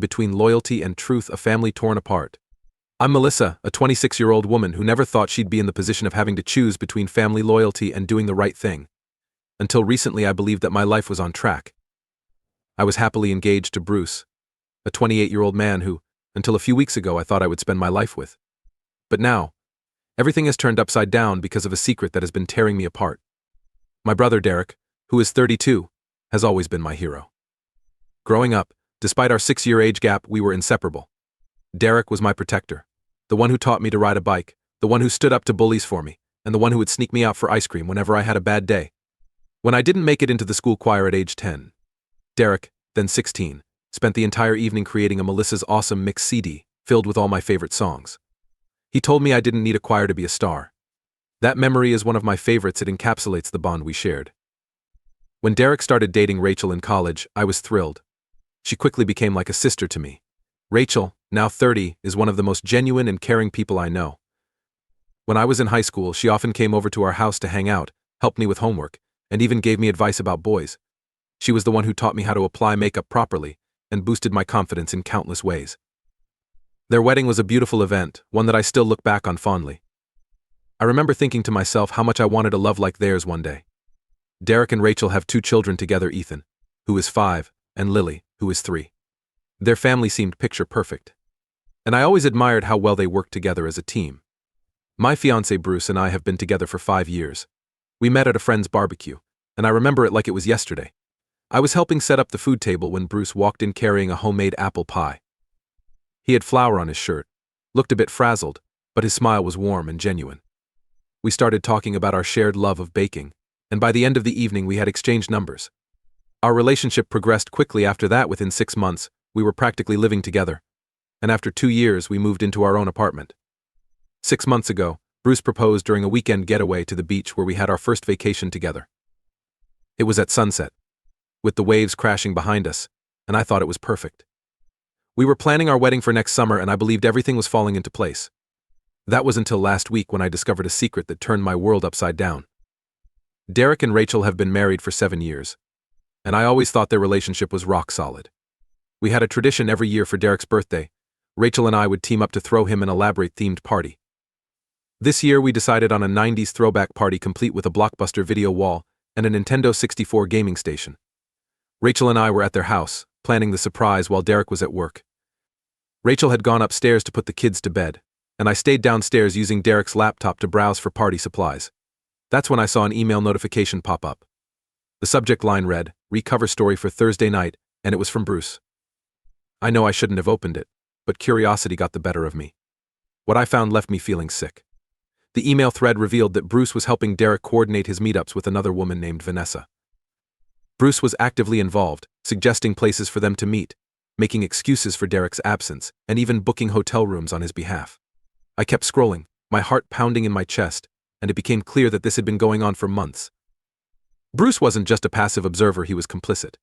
between loyalty and truth, a family torn apart. I'm Melissa, a 26-year-old woman who never thought she'd be in the position of having to choose between family loyalty and doing the right thing. Until recently, I believed that my life was on track. I was happily engaged to Bruce, a 28-year-old man who, until a few weeks ago, I thought I would spend my life with. But now, everything has turned upside down because of a secret that has been tearing me apart. My brother Derek, who is 32, has always been my hero. Growing up, despite our 6-year age gap, we were inseparable. Derek was my protector, the one who taught me to ride a bike, the one who stood up to bullies for me, and the one who would sneak me out for ice cream whenever I had a bad day. When I didn't make it into the school choir at age 10, Derek, then 16, spent the entire evening creating a Melissa's Awesome Mix CD filled with all my favorite songs. He told me I didn't need a choir to be a star. That memory is one of my favorites. It encapsulates the bond we shared. When Derek started dating Rachel in college, I was thrilled. She quickly became like a sister to me. Rachel, now 30, is one of the most genuine and caring people I know. When I was in high school, she often came over to our house to hang out, helped me with homework, and even gave me advice about boys. She was the one who taught me how to apply makeup properly and boosted my confidence in countless ways. Their wedding was a beautiful event, one that I still look back on fondly. I remember thinking to myself how much I wanted a love like theirs one day. Derek and Rachel have 2 children together, Ethan, who is 5, and Lily, who is 3. Their family seemed picture perfect. And I always admired how well they worked together as a team. My fiancé Bruce and I have been together for 5 years. We met at a friend's barbecue, and I remember it like it was yesterday. I was helping set up the food table when Bruce walked in carrying a homemade apple pie. He had flour on his shirt, looked a bit frazzled, but his smile was warm and genuine. We started talking about our shared love of baking, and by the end of the evening we had exchanged numbers. Our relationship progressed quickly after that. Within 6 months, we were practically living together, and after 2 years we moved into our own apartment. 6 months ago, Bruce proposed during a weekend getaway to the beach where we had our first vacation together. It was at sunset, with the waves crashing behind us, and I thought it was perfect. We were planning our wedding for next summer, and I believed everything was falling into place. That was until last week when I discovered a secret that turned my world upside down. Derek and Rachel have been married for 7 years, and I always thought their relationship was rock solid. We had a tradition every year for Derek's birthday. Rachel and I would team up to throw him an elaborate themed party. This year we decided on a 90s throwback party complete with a blockbuster video wall and a Nintendo 64 gaming station. Rachel and I were at their house, planning the surprise while Derek was at work. Rachel had gone upstairs to put the kids to bed, and I stayed downstairs using Derek's laptop to browse for party supplies. That's when I saw an email notification pop up. The subject line read, "Recover story for Thursday night," and it was from Bruce. I know I shouldn't have opened it, but curiosity got the better of me. What I found left me feeling sick. The email thread revealed that Bruce was helping Derek coordinate his meetups with another woman named Vanessa. Bruce was actively involved, suggesting places for them to meet, making excuses for Derek's absence, and even booking hotel rooms on his behalf. I kept scrolling, my heart pounding in my chest, and it became clear that this had been going on for months. Bruce wasn't just a passive observer, he was complicit.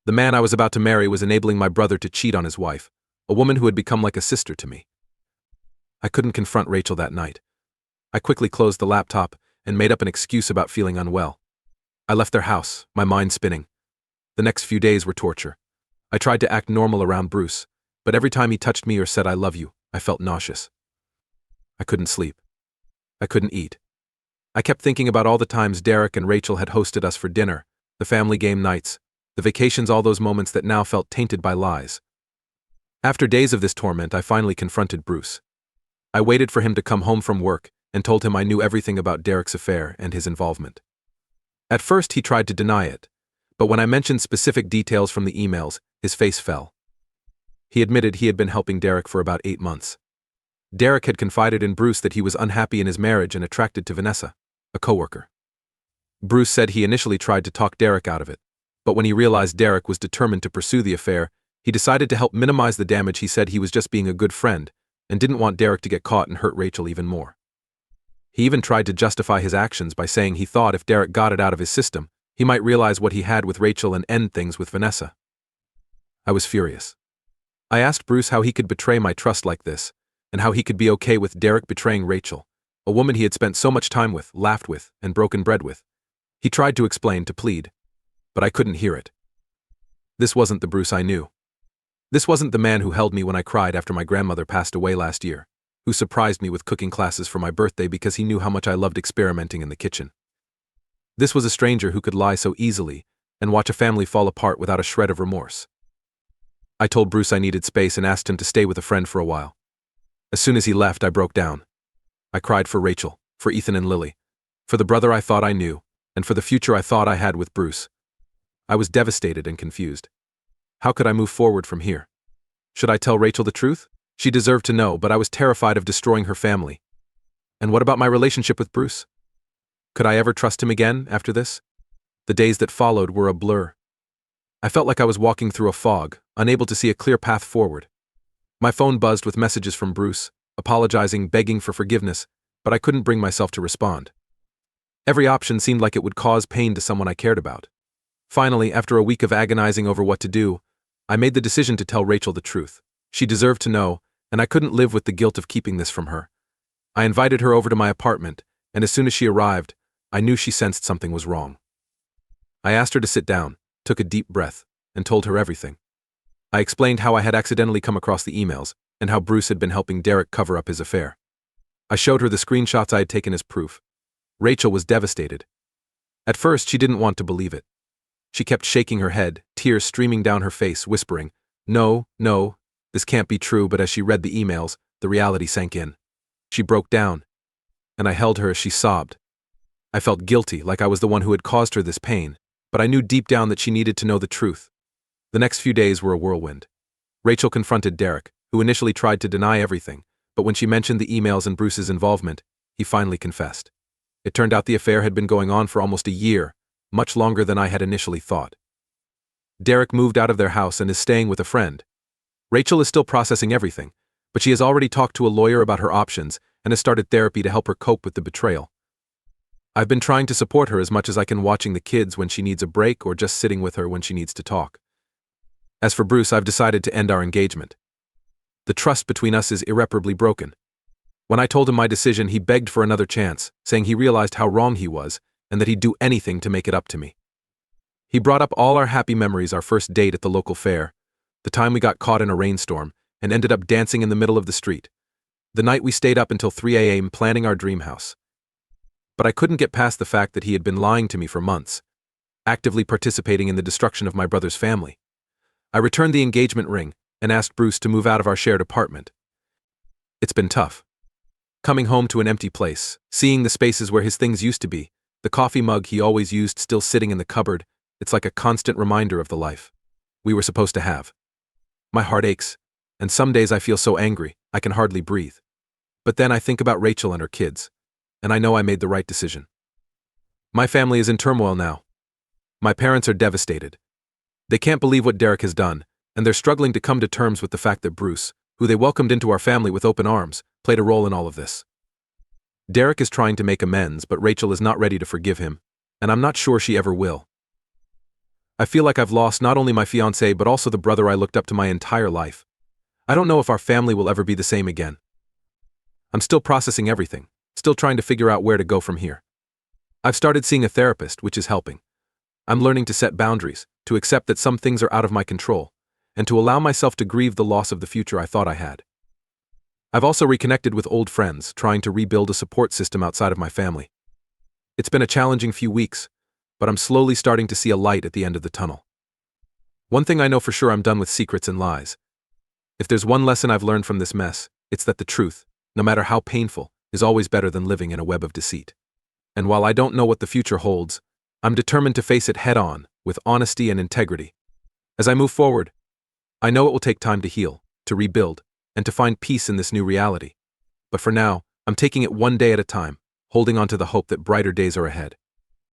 The man I was about to marry was enabling my brother to cheat on his wife, a woman who had become like a sister to me. I couldn't confront Rachel that night. I quickly closed the laptop and made up an excuse about feeling unwell. I left their house, my mind spinning. The next few days were torture. I tried to act normal around Bruce, but every time he touched me or said "I love you," I felt nauseous. I couldn't sleep. I couldn't eat. I kept thinking about all the times Derek and Rachel had hosted us for dinner, the family game nights, the vacations, all those moments that now felt tainted by lies. After days of this torment, I finally confronted Bruce. I waited for him to come home from work and told him I knew everything about Derek's affair and his involvement. At first, he tried to deny it, but when I mentioned specific details from the emails, his face fell. He admitted he had been helping Derek for about 8 months. Derek had confided in Bruce that he was unhappy in his marriage and attracted to Vanessa, a coworker. Bruce said he initially tried to talk Derek out of it, but when he realized Derek was determined to pursue the affair, he decided to help minimize the damage. He said he was just being a good friend and didn't want Derek to get caught and hurt Rachel even more. He even tried to justify his actions by saying he thought if Derek got it out of his system, he might realize what he had with Rachel and end things with Vanessa. I was furious. I asked Bruce how he could betray my trust like this, and how he could be okay with Derek betraying Rachel, a woman he had spent so much time with, laughed with, and broken bread with. He tried to explain, to plead, but I couldn't hear it. This wasn't the Bruce I knew. This wasn't the man who held me when I cried after my grandmother passed away last year, who surprised me with cooking classes for my birthday because he knew how much I loved experimenting in the kitchen. This was a stranger who could lie so easily and watch a family fall apart without a shred of remorse. I told Bruce I needed space and asked him to stay with a friend for a while. As soon as he left, I broke down. I cried for Rachel, for Ethan and Lily, for the brother I thought I knew, and for the future I thought I had with Bruce. I was devastated and confused. How could I move forward from here? Should I tell Rachel the truth? She deserved to know, but I was terrified of destroying her family. And what about my relationship with Bruce? Could I ever trust him again after this? The days that followed were a blur. I felt like I was walking through a fog, unable to see a clear path forward. My phone buzzed with messages from Bruce, apologizing, begging for forgiveness, but I couldn't bring myself to respond. Every option seemed like it would cause pain to someone I cared about. Finally, after a week of agonizing over what to do, I made the decision to tell Rachel the truth. She deserved to know, and I couldn't live with the guilt of keeping this from her. I invited her over to my apartment, and as soon as she arrived, I knew she sensed something was wrong. I asked her to sit down, took a deep breath, and told her everything. I explained how I had accidentally come across the emails, and how Bruce had been helping Derek cover up his affair. I showed her the screenshots I had taken as proof. Rachel was devastated. At first, she didn't want to believe it. She kept shaking her head, tears streaming down her face, whispering, "No, no, this can't be true," but as she read the emails, the reality sank in. She broke down, and I held her as she sobbed. I felt guilty, like I was the one who had caused her this pain, but I knew deep down that she needed to know the truth. The next few days were a whirlwind. Rachel confronted Derek, who initially tried to deny everything, but when she mentioned the emails and Bruce's involvement, he finally confessed. It turned out the affair had been going on for almost a year, much longer than I had initially thought. Derek moved out of their house and is staying with a friend. Rachel is still processing everything, but she has already talked to a lawyer about her options and has started therapy to help her cope with the betrayal. I've been trying to support her as much as I can, watching the kids when she needs a break or just sitting with her when she needs to talk. As for Bruce, I've decided to end our engagement. The trust between us is irreparably broken. When I told him my decision, he begged for another chance, saying he realized how wrong he was and that he'd do anything to make it up to me. He brought up all our happy memories, our first date at the local fair, the time we got caught in a rainstorm and ended up dancing in the middle of the street, the night we stayed up until 3 a.m. planning our dream house. But I couldn't get past the fact that he had been lying to me for months, actively participating in the destruction of my brother's family. I returned the engagement ring and asked Bruce to move out of our shared apartment. It's been tough. Coming home to an empty place, seeing the spaces where his things used to be, the coffee mug he always used still sitting in the cupboard, it's like a constant reminder of the life we were supposed to have. My heart aches, and some days I feel so angry, I can hardly breathe. But then I think about Rachel and her kids, and I know I made the right decision. My family is in turmoil now. My parents are devastated. They can't believe what Derek has done, and they're struggling to come to terms with the fact that Bruce, who they welcomed into our family with open arms, played a role in all of this. Derek is trying to make amends, but Rachel is not ready to forgive him, and I'm not sure she ever will. I feel like I've lost not only my fiancé but also the brother I looked up to my entire life. I don't know if our family will ever be the same again. I'm still processing everything, still trying to figure out where to go from here. I've started seeing a therapist, which is helping. I'm learning to set boundaries, to accept that some things are out of my control, and to allow myself to grieve the loss of the future I thought I had. I've also reconnected with old friends, trying to rebuild a support system outside of my family. It's been a challenging few weeks, but I'm slowly starting to see a light at the end of the tunnel. One thing I know for sure: I'm done with secrets and lies. If there's one lesson I've learned from this mess, it's that the truth, no matter how painful, is always better than living in a web of deceit. And while I don't know what the future holds, I'm determined to face it head-on, with honesty and integrity. As I move forward, I know it will take time to heal, to rebuild, and to find peace in this new reality. But for now, I'm taking it one day at a time, holding on to the hope that brighter days are ahead.